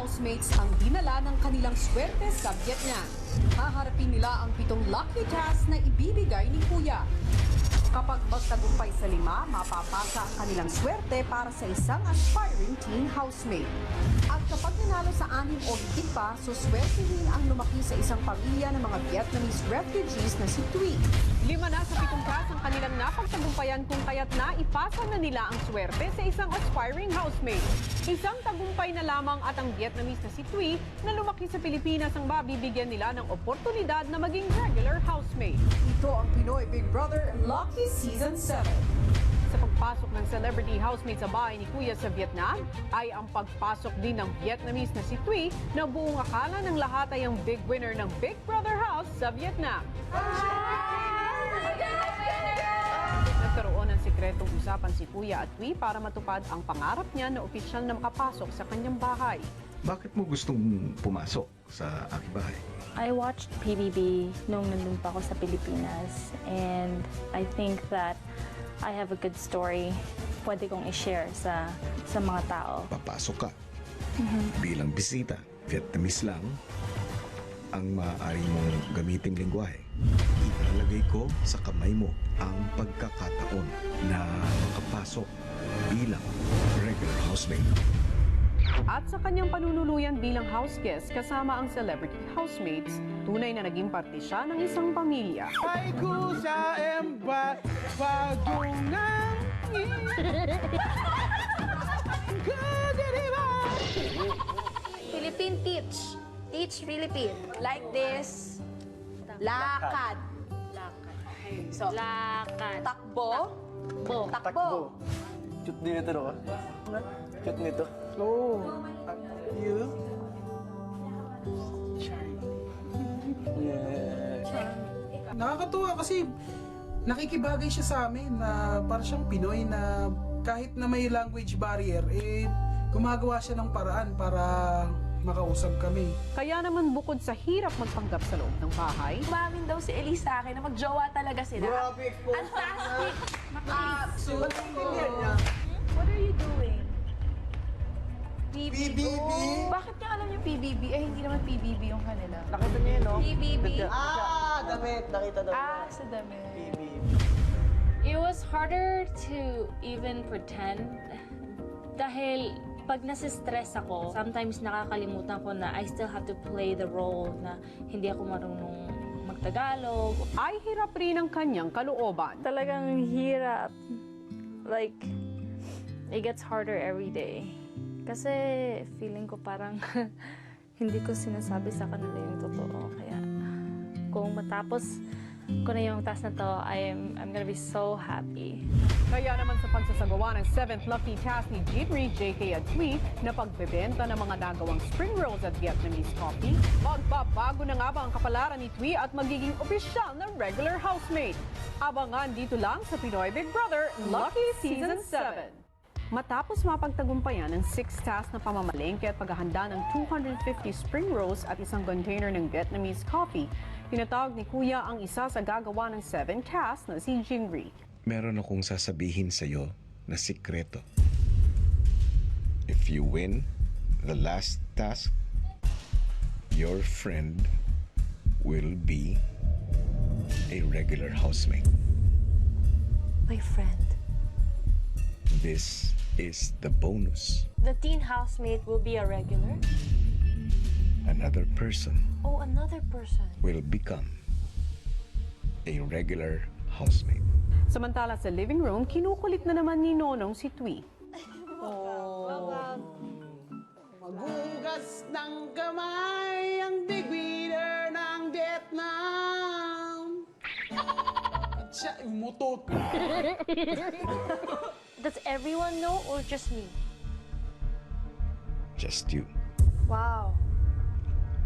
housemates ang dinala ng kanilang swerte sa Vietnam. Haharapin nila ang 7 lucky task na ibibigay ni Kuya. Kapag magtagumpay sa 5, mapapasa ang kanilang swerte para sa isang aspiring teen housemate. At kapag nanalo sa 6 o higit pa, suswertehin ang lumaki sa isang pamilya ng mga Vietnamese refugees na si Thuy. 5 na sa 7 task ang kanilang napagtagumpayan kung kaya't naipasa na nila ang swerte sa isang aspiring housemate. Isang tagumpay na lamang at ang Vietnamese na si Thuy na lumaki sa Pilipinas ang mabibigyan nila ng oportunidad na maging regular housemate. Ito ang Pinoy Big Brother Lucky Season 7. Sa pagpasok ng celebrity housemate sa bahay ni Kuya sa Vietnam, ay ang pagpasok din ng Vietnamese na si Thuy na buong akala ng lahat ay ang big winner ng Big Brother House sa Vietnam. Nagkaroon ng sikretong usapan si Kuya at Thuy para matupad ang pangarap niya na opisyal na makapasok sa kanyang bahay. Bakit mo gustong pumasok sa aking bahay? I watched PBB nung nandun pa ako sa Pilipinas, and I think that I have a good story pwede kong i-share sa mga tao. Papasok ka bilang bisita. Vietnamese lang ang maaari mong gamiting lingwahe. Ilalagay ko sa kamay mo ang pagkakataon na makapasok bilang regular housemate. At sa kanyang panunuluyan bilang house guest kasama ang celebrity housemates, tunay na naging parte siya ng isang pamilya. Ay kusa emba bagong Philippine teach. Teach Philippine. Like this. Lakad. So, Lakad. takbo. Takbo. Cute din ito, no? Cute nito. Oh. You? Yeah. Nakakatuwa kasi nakikibagay siya sa amin na para siyang Pinoy na kahit na may language barrier, gumagawa siya ng paraan para makausap kami. Kaya naman bukod sa hirap magpanggap sa loob ng bahay, Umamin daw si Elise sa akin na magjowa talaga sila. Grabe exposed. Fantastic. What are you doing? PBB. Bakit niya alam yung PBB? Eh, hindi naman PBB yung kanila. Nakita niyo yun, no? PBB. Damit. Nakita daw. Sa damit. It was harder to even pretend dahil pag nasistress ako, sometimes nakakalimutan ko na I still have to play the role na hindi ako marunong magtagalog. ay hirap rin ang kanyang kalooban. Talagang hirap. Like, it gets harder every day. Kasi feeling ko parang hindi ko sinasabi sa kanila yung totoo. Kaya kung matapos ko na yung task na to, I'm gonna be so happy. Kaya naman sa pagsasagawa ng 7th lucky task ni Jinri, JK at Thuy na pagbebenta ng mga nagawang spring rolls at Vietnamese coffee, magbabago na nga ba ang kapalaran ni Thuy at magiging opisyal na regular housemate? Abangan dito lang sa Pinoy Big Brother Lucky Season 7. Matapos mapagtagumpayan ng 6 tasks na pamamalengke at paghahanda ng 250 spring rolls at isang container ng Vietnamese coffee, tinatawag ni Kuya ang isa sa gagawa ng 7 tasks na si Jinri. Meron akong sasabihin sa'yo na sikreto. If you win the last task, your friend will be a regular housemate. My friend. This is the bonus. The teen housemate will be a regular? Another person Oh, another person. will become a regular housemate. Samantala sa living room, kinukulit na naman ni Nonong si Thuy. Magugas ng kamay ang big winner ng Vietnam. At siya, umutot. Does everyone know or just me? Just you. Wow.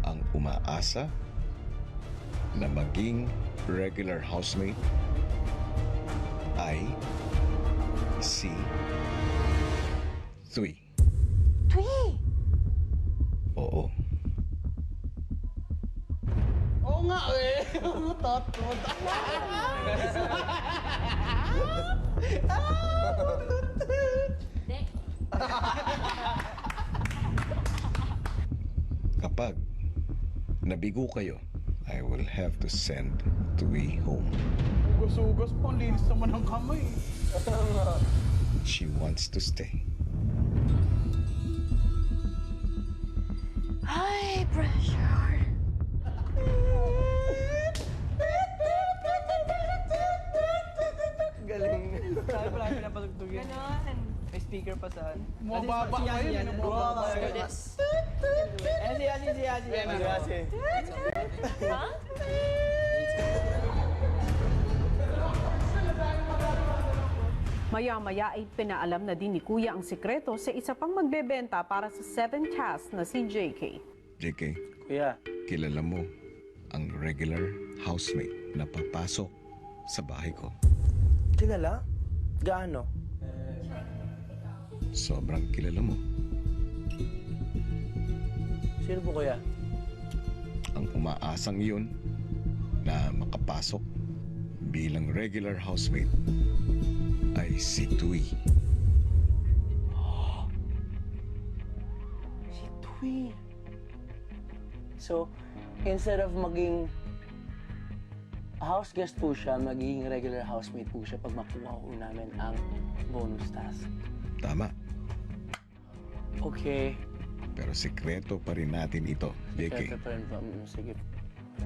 Ang umaasa na maging regular housemate ay si Thuy. Thuy! Oo. Oo nga eh. Umutot. Kapag nabigo kayo, I will have to send Tui home. Ugas-ugas pa, ang linis naman ng kamay. She wants to stay. High pressure. Galing. Marami na patugtugin. Ganon. May speaker pa saan. Mababa pa yun. This. Asi. Maya-maya ay pinaalam na din ni Kuya ang sikreto sa isa pang magbebenta para sa 7 tasks na si JK. JK, Kuya, kilala mo ang regular housemate na papasok sa bahay ko. kilala? Gaano? Sobrang kilala mo. Sino po kuya? Ang umaasang iyon na makapasok bilang regular housemate ay si Tui. Si Tui. So, instead of maging house guest po siya, magiging regular housemate po siya pag makuha ko namin ang bonus task. Tama, Okay. pero sikreto pa rin natin ito, JK. Kaya pa rin po. Sige.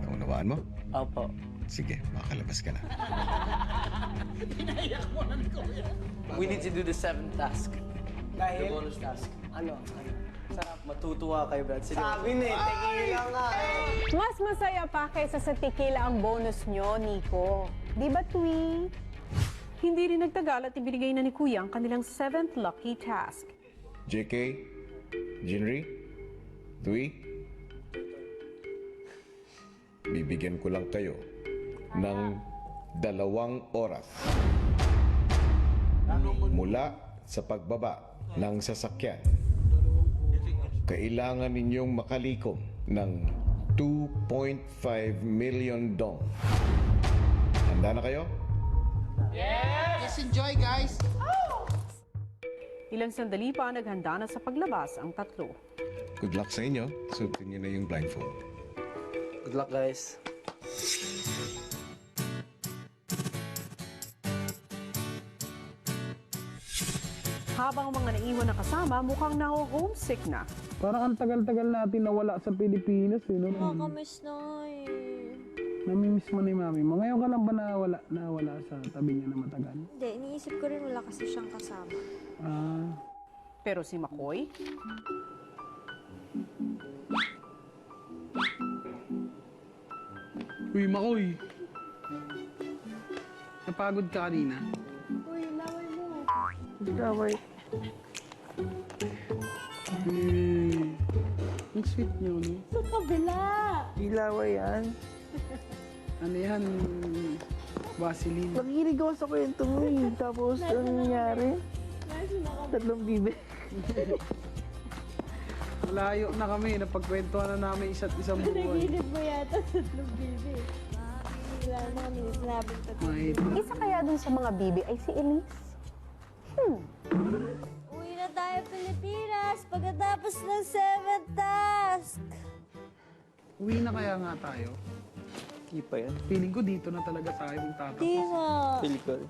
Naunawaan mo? Opo. Sige, makalabas ka na. We need to do the 7th task. The bonus task. Ano? Sarap. Matutuwa kayo, Brad. Sabi na eh, tequila nga eh. Mas masaya pa kaysa sa tequila ang bonus nyo, Nico. Di ba, Tui? Hindi rin nagtagal at ibinigay na ni Kuya ang kanilang 7th lucky task. JK, Jinri, Tui, bibigyan ko lang kayo ng 2 oras mula sa pagbaba ng sasakyan. Kailangan ninyong makalikom ng 2.5 million dong. Handa na kayo? Ilang sandali pa naghanda na sa paglabas ang tatlo. Good luck sa inyo. Suotin niyo na yung blindfold. Good luck, guys. Habang mga naiwan na kasama, mukhang na-homesick na. Parang ang tagal-tagal natin nawala sa Pilipinas. Nakakamiss na eh. Namimiss mo ni Mami mo. Ngayon ka lang ba nawala sa tabi niya na matagal? Hindi, iniisip ko rin wala kasi siyang kasama. Ah, Pero si McCoy, uy, Makoy. Napagod ka kanina? Laway. Ang sweet niyo, no? Ilaway yan. Ano yan? Vaseline. Nakikinig ako sa kwento mo eh. Tapos, ano nangyari? 3 bibe. Malayo na kami. Napagkwentuhan na namin isa't isang buwan. mo yata sa bibi. Wala na kami sinabing Mahit. Isa kaya dun sa mga bibi ay si Elise? Uwi na tayo Pilipinas pagkatapos ng 7th task. Uwi na kaya nga tayo. Hindi pa yan. Feeling ko dito na talaga tayo tatapos. Tino. Pelikol.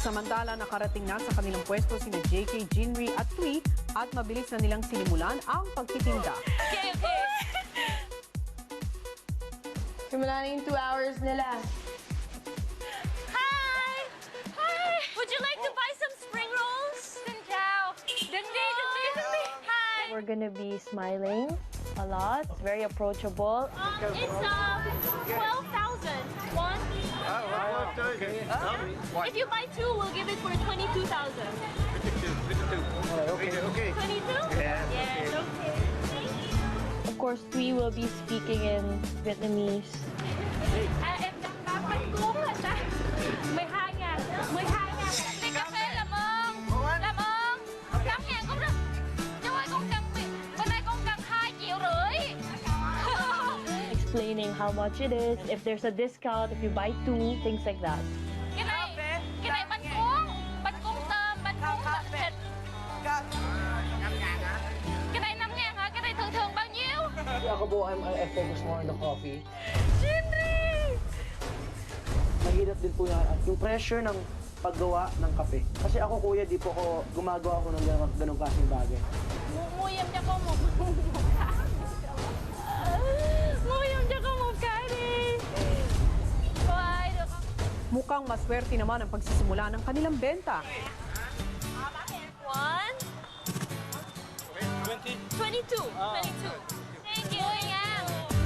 samantala nakarating na sa kanilang pwesto sina JK, Jinri at Tui at mabilis na nilang sinimulan ang pagtitinda. Okay. Simula na yung 2 hours nila. Hi! Would you like to buy some spring rolls? Xin chào. Dungdi. Hi. We're gonna be smiling a lot. It's very approachable. It's 12,000 won. If you buy 2, we'll give it for 22,000. 22? Yes, okay. Of course, Tui will be speaking in Vietnamese. Em đặt bát bánh cuốn hả ta? 12.000. 12.000. Đi cà phê làm ơn. Làm ơn. 8.000 cũng được. Chú ơi, con cần bữa nay con cần 2,5 triệu. Explaining how much it is, if there's a discount, if you buy 2, things like that. Cái này bánh cuốn tôm, bánh cuốn thịt. Cái này 5.000 hả? Cái này thường bao nhiêu? Ako po, I focus more on the coffee. Jinri! Mahirap din po yung pressure ng paggawa ng kape. Kasi ako, kuya, di po ako gumagawa ko ng ganong klaseng bagay. Muyam niya ko mo. Muyam niya ko mo, Kari. Bye. Mukhang maswerte naman ang pagsisimula ng kanilang benta. 1, 22. Thank you.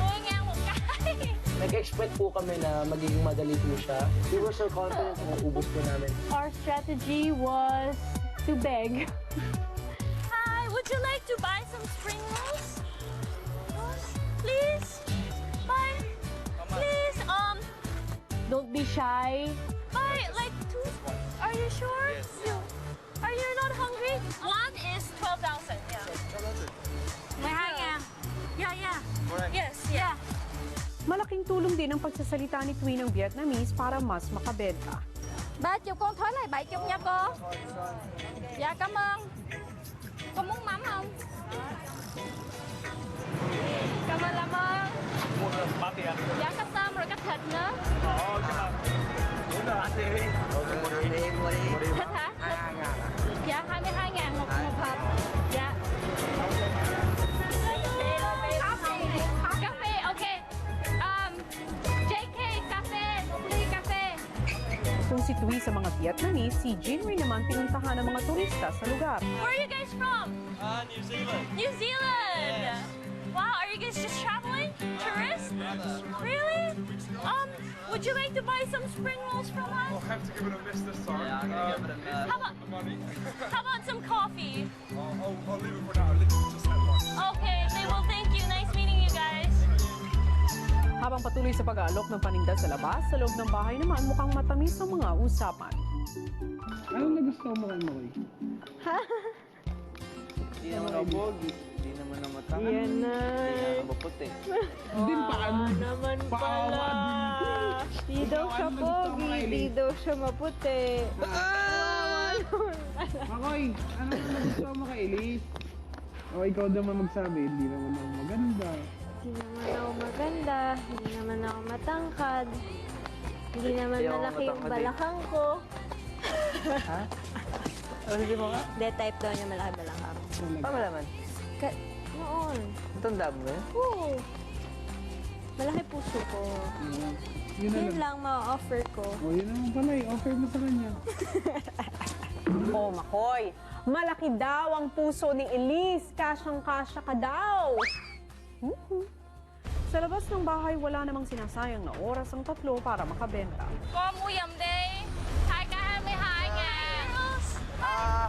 Moingang, Kari. Nag-expect po kami na magiging madali po siya. We were so confident na maubos po namin. Our strategy was to beg. Hi, would you like to buy some spring rolls? Please? Buy? Please, Don't be shy. buy like 2. Are you sure? Are you not hungry? One is 12,000. Yeah. Yeah. Yes, yeah. Malaking tulong din ang pagsasalita ni Thuy ng Vietnamese para mas makabenta. 30 con thối này 70 nha cô. Dạ cảm ơn. Có muốn mắm không? Cảm ơn Lâm ơn. Dạ có tôm rồi có thịt nữa. Thịt hả? Dạ 22.000 một hộp. Dạ. Cà phê, okay. JK, cà phê, ly cà phê. Kung si Thuy sa mga Vietnamese, si Jinri naman pinuntahan ng mga turista sa lugar. Where are you guys from? New Zealand. New Zealand. Wow, are you guys just traveling? Tourists? Really? Would you like to buy some spring rolls from us? I'll have to give it a miss this time. Yeah, I'm gonna give it a miss. How about some coffee? I'll leave it for now. I'll literally just had lunch. Okay, they will thank you. Nice meeting you guys. Habang patuloy sa pag-aalok ng paninda sa labas, sa loob ng bahay naman mukhang matamis ang mga usapan. Ano nagustuhan mo kay Moy? Hindi naman ako pogi. Hindi naman ako matangad. Yan na. Hindi naman ako maputi. Din paano? Naman pala. Di daw siya pogi, di daw siya maputi. Makoy, ano nagustuhan mo kay Elise? O ikaw naman magsabi, hindi naman ako maganda. Hindi naman ako maganda, hindi naman ako matangkad. Hindi naman Hindi ako malaki yung matangkad eh. balakang ko. Ha? Ano di mo nga? Hindi, type daw niya malaki balakang. Paano naman? Noon. Tanda mo eh? Oo. Malaki puso ko. Yun na Yun lang. lang ma-offer ko. O yun naman pala offer mo sa kanya. Oh, Makoy, malaki daw ang puso ni Elise. Kasyang-kasya ka daw. Sa labas ng bahay, wala namang sinasayang na oras ang tatlo para makabenta. Có mua yum đi. 22.000.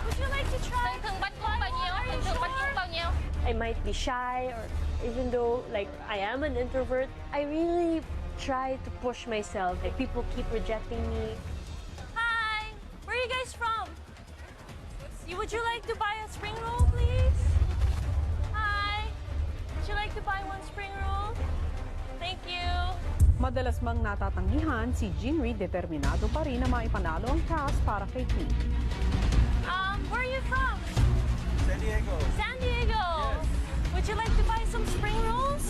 Would you like to try? Thường bánh cuốn bao nhiêu? Thường bánh cuốn bao nhiêu? I might be shy, or even though like I am an introvert, I really try to push myself. Like people keep rejecting me. Hi. Where are you guys from? Would you like to buy a spring roll, please? Hi. Would you like to buy one spring roll? Thank you. Madalas mang natatanggihan, si Jinri determinado pa rin na maipanalo ang task para kay Thuy. Where are you from? San Diego. San Diego. Would you like to buy some spring rolls?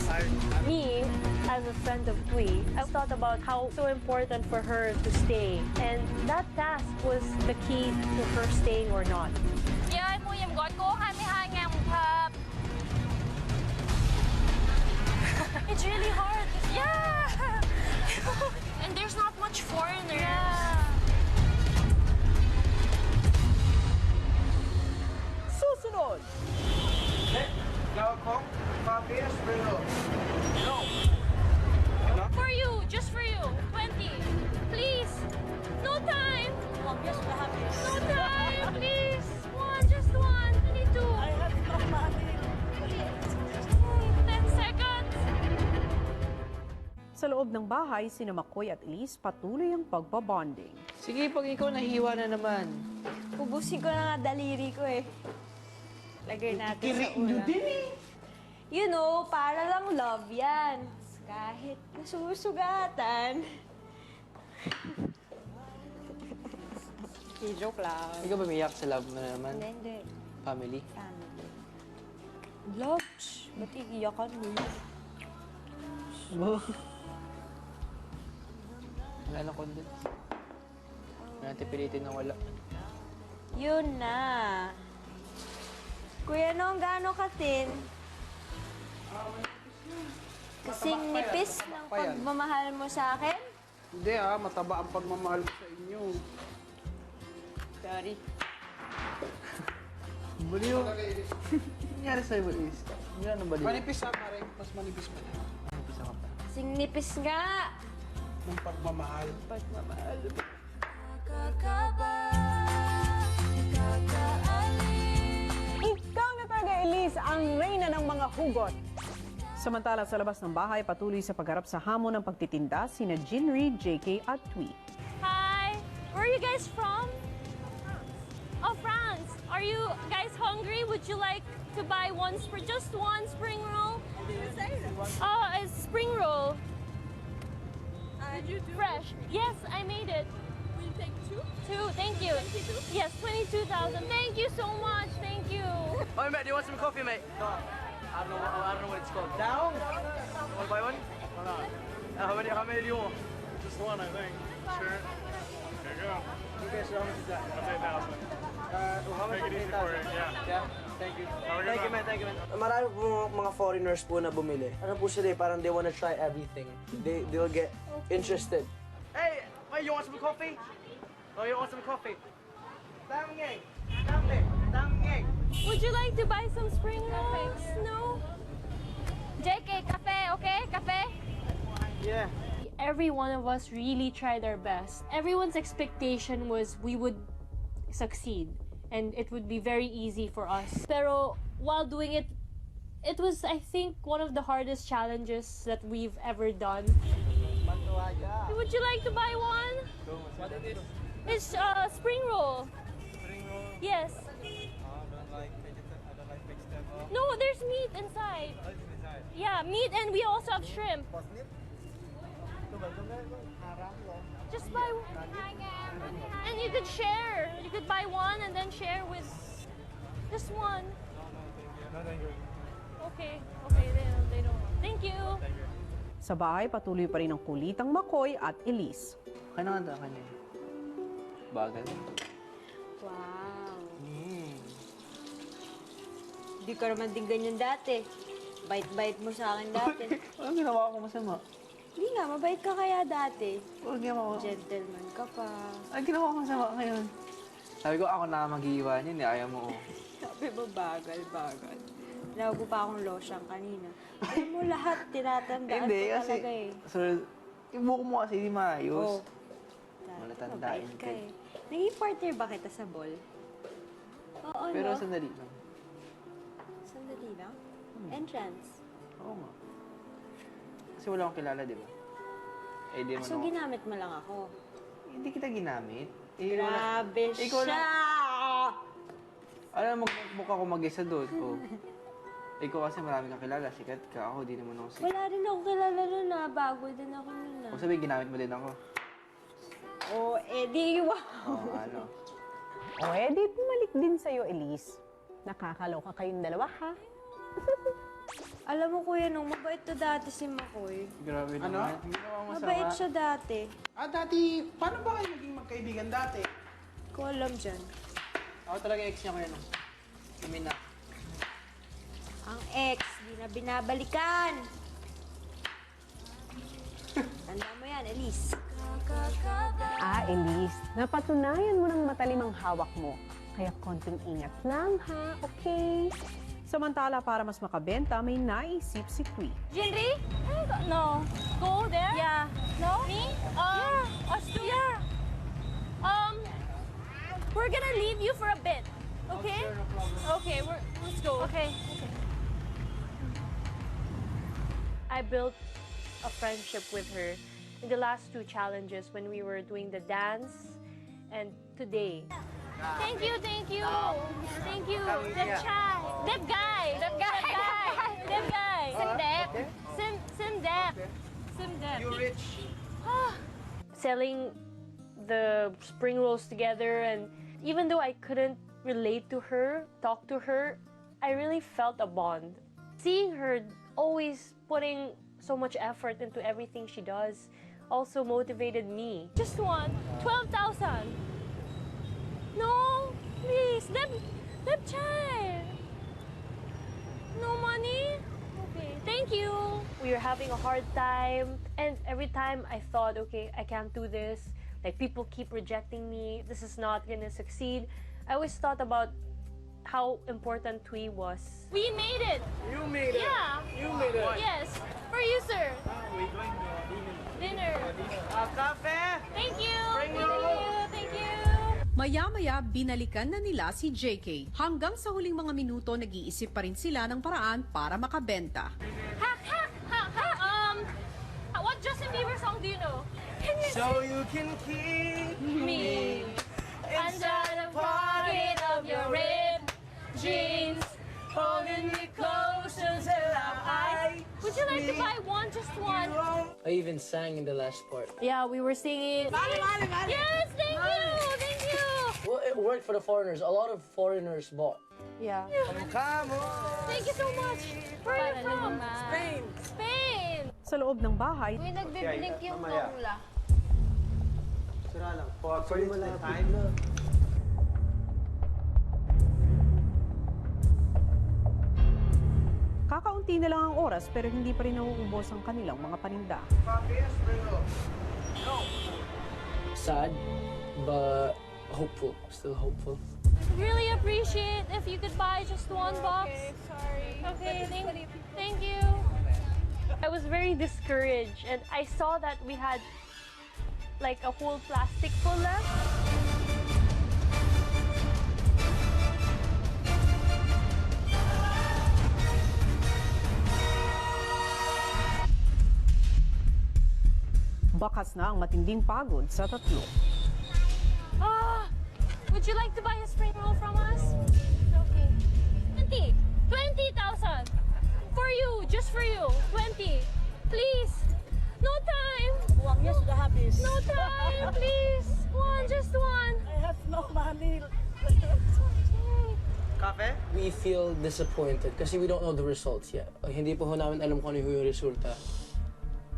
Me, as a friend of Thuy, I've thought about how so important for her to stay. And that task was the key to her staying or not. Dạ em mua giùm gọi cô 22.000 một hộp. It's really hard. Yeah. And there's not much foreigner. Yeah. Susunod! For you, just for you. 20. Please. No time. No time, please. Just one. I need two. I have no money. 10 seconds. Sa loob ng bahay, sina Makoy at Elise patuloy ang pagbabonding. Sige, pag ikaw nahiwa na naman. Ubusin ko na nga daliri ko eh. Lagay natin sa ulam. You know, para lang love yan. Kahit nasusugatan. Joke lang. Ikaw ba umiyak sa love mo na naman? Hindi. Family? Family. Love? Ba't iiyakan mo yun? Wala na condense. Wala natin pilitin na wala. Yun na. Kuya Nong, gaano ka thin? Kasing nipis ng pagmamahal mo sa akin? Hindi mataba ang pagmamahal ko sa inyo. Sorry. Baliw. Nangyari sa'yo, Ilis? Hindi na baliw. Manipis pare. Mas manipis pa niya. Manipis ako pa. Kasing nipis nga. Ng pagmamahal. Pagmamahal. Ikaw na talaga, Elise, ang reyna ng mga hugot. Samantala sa labas ng bahay, patuloy sa pagharap sa hamon ng pagtitinda sina Jinri, JK at Twee. Hi! Where are you guys from? Oh, France. Are you guys hungry? Would you like to buy just one spring roll? Oh, a spring roll. Did you do fresh? Yes, I made it. Will you take two? Two, thank you. 22? Yes, 22,000. Thank you so much. Thank you. Oh, mate, do you want some coffee, mate? No. I don't know what it's called. Down? You want to buy one? Why not? How many do you want? Just one, I think. Sure. There you go. Okay, so how much is that? I'll take 1,000. How much Make it is easy for you, yeah. Yeah, thank you. Have a good Thank you, one. man, thank you, man. Marami po mga foreigners po na bumili. Ano po sila parang they wanna try everything. They'll get interested. Hey, you want some coffee? Oh, you want some coffee? Damngeng! Damngeng! Would you like to buy some spring rolls? No? JK, cafe, okay? Cafe? Yeah. Every one of us really tried our best. Everyone's expectation was we would succeed and it would be very easy for us. Pero while doing it, it was, I think, one of the hardest challenges that we've ever done. Would you like to buy one? What is it? It's spring roll. Spring roll? Yes. I don't like vegetable. I don't like vegetable. No, there's meat inside. What's inside? Yeah, meat, and we also have shrimp. Just buy one. And you could share. You could buy one and then share with just one. No, thank you. Okay, they don't. Thank you. Sa bahay, patuloy pa rin ang kulitang Makoy at Elise. Kaya nga kanya. Bagal. Wow. Hindi ka naman din ganyan dati. Bait-bait mo sa akin dati. Anong ginawa ko masama? Hindi nga, mabait ka kaya dati. Anong ginawa ko? Gentleman ka pa. Anong ginawa ko masama ngayon? Sabi ko, ako na mag-iiwan yun. Ayaw mo. Sabi mo, bagal. Tinawag ko pa akong losyang kanina. Alam mo lahat, tinatandaan Hindi, ko kasi... talaga eh. So, yung buko mo kasi hindi maayos. Oh. Malatandaan Mabait ka. ka eh. Naging partner ba kita sa ball? Oo, Pero no? sandali lang. Sandali lang? Entrance. Oo nga. Kasi wala akong kilala, di ba? Eh, di So, ginamit mo lang ako. Hindi kita ginamit. Eh, Grabe ikaw siya! Alam, magmukha ko mag-isa doon. Oh. Ikaw kasi marami kang kilala. Sikat ka. Ako, di naman ako sikat. Wala rin ako kilala nun na. Bago din ako nun na. Kung sabi, ginamit mo din ako. Oh, edi, wow! Oo, ano. O edi, bumalik din sa'yo, Elise. Nakakaloka kayong dalawa, ha? Alam mo, kuya, nung mabait to dati si Makoy. Grabe Ano? naman. Hindi naman masama. Mabait siya dati. Dati, paano ba kayo naging magkaibigan dati? Ko alam dyan. Ako talaga ex niya ko yan. Kami na. Ang ex, di na binabalikan. Tanda mo yan, Elise. Elise, napatunayan mo ng matalimang hawak mo. Kaya konting ingat lang, ha? Okay? Samantala, para mas makabenta, may naisip si Twee. Jinri? No. Go there? Yeah. No? Me? Yeah. Us two? Yeah. We're gonna leave you for a bit. Okay? Okay, let's go. Okay. I built a friendship with her in the last two challenges when we were doing the dance and today. Thank you. Thank you. That guy. That guy. Simdep. You rich. Selling the spring rolls together, and even though I couldn't relate to her, talk to her, I really felt a bond. Seeing her always putting so much effort into everything she does also motivated me. Just one, 12,000. No, please, Deb Chay. No money? Okay, thank you. We were having a hard time, and every time I thought, okay, I can't do this. Like, people keep rejecting me. This is not gonna succeed. I always thought about how important Twi was. We made it! You made it! Yeah! You made it! Yes! For you, sir! We're going to Dinner! cafe! Thank you! Bring Thank your you! Thank you! Maya-maya, binalikan na nila si JK. Hanggang sa huling mga minuto, nag-iisip pa rin sila ng paraan para makabenta. Hack! Hack! Hack! Hack! What Justin Bieber song do you know? Can you So you can keep me inside the pocket of your ripped jeans, holding me close until I. Would you like to buy one, just one? I even sang in the last part. Yeah, we were singing. Yes, thank you, thank you. Well, it worked for the foreigners. A lot of foreigners bought. Yeah. Come on! Thank you so much. Where are you from? Spain. Spain. Sa loob ng bahay, May nagbiblink yung Paula. Sira lang. Actually, time na. kakaunti na lang ang oras pero hindi pa rin nauubos ang kanilang mga paninda. Sad, but hopeful. Still hopeful. Really appreciate if you could buy just one box. Okay, sorry. Okay, thank you. I was very discouraged and I saw that we had like a whole plastic full left. Bakas na ang matinding pagod sa tatlo. Would you like to buy a spring roll from us? Okay. 20,000 for you, just for you. 20, please. No time. No time, please. Just one. I have no money. Cafe? We feel disappointed kasi we don't know the results yet. Hindi po namin alam kung ano yung resulta.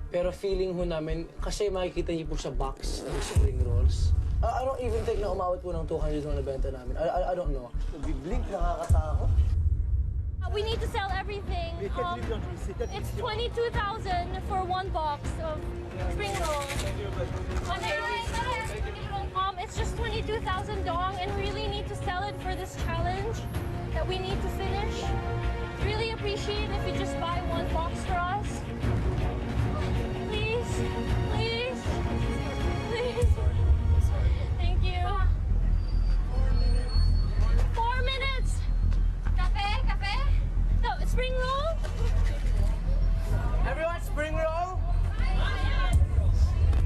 Pero feeling ho namin, kasi makikita niyo po sa box ng spring rolls. I don't even think na umawit po ng 200 na nabenta namin. I don't know. Blink, nakakatakot. We need to sell everything. It's 22,000 for one box of spring roll. It's just 22,000 dong, and we really need to sell it for this challenge that we need to finish. Really appreciate if you just buy one box for us. Please, please, please. Thank you. 4 minutes. Cafe, cafe. No, spring roll. Everyone, spring roll?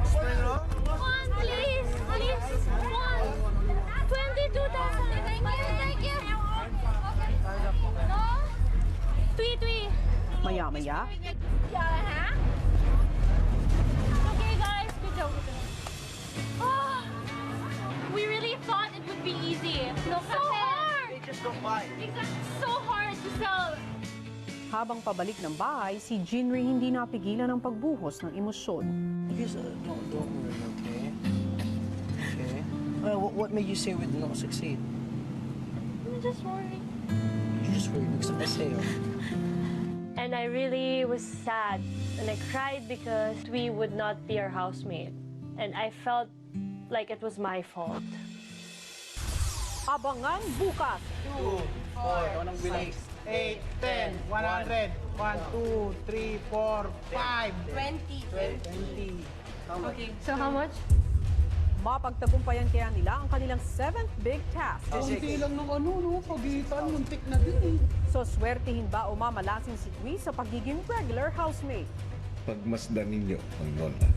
Spring roll? One, please, please. One. 22,000. Thank you. No? Twi. Maya-maya, Okay, guys, good job. We really thought it would be easy. No, so hard. They just don't buy. Exactly, so hard to sell. habang pabalik ng bahay, si Jinri hindi napigilan ang pagbuhos ng emosyon. Because, don't worry, okay? Okay? What made you say we did not succeed? I'm just worried. You just worried because I say, And I really was sad. And I cried because we would not be our housemate. And I felt like it was my fault. Abangan bukas! 2, 4, anong bilis? 8, 10, 100, 1, 2, 3, 4, 5, 20. Okay, so how much? Mapagtagumpayan kaya nila ang kanilang 7th big task. Kunti lang ng pagitan, muntik na din eh. So swertihin ba o mamalasing si Twi sa pagiging regular housemate? Pagmasdan ninyo ang Lola.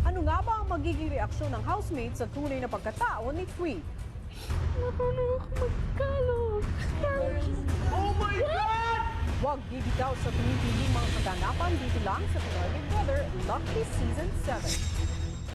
Ano nga ba ang magiging reaksyon ng housemate sa tunay na pagkatao ni Twi? Marunong ako magkalog. Oh my God! Huwag bibitaw sa tumitingin mga kaganapan dito lang sa Pinoy Big Brother Lucky Season 7.